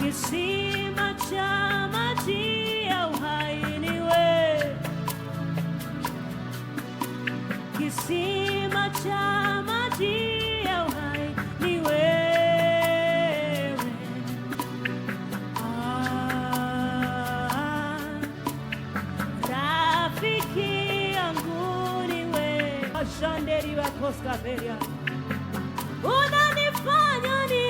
kisima cha maji ya uhai ni wewe, kisima cha maji ya uhai ni wewe. Rafiki yangu ni wewe. Ashanderi wa Koskaveria, unanifanya ni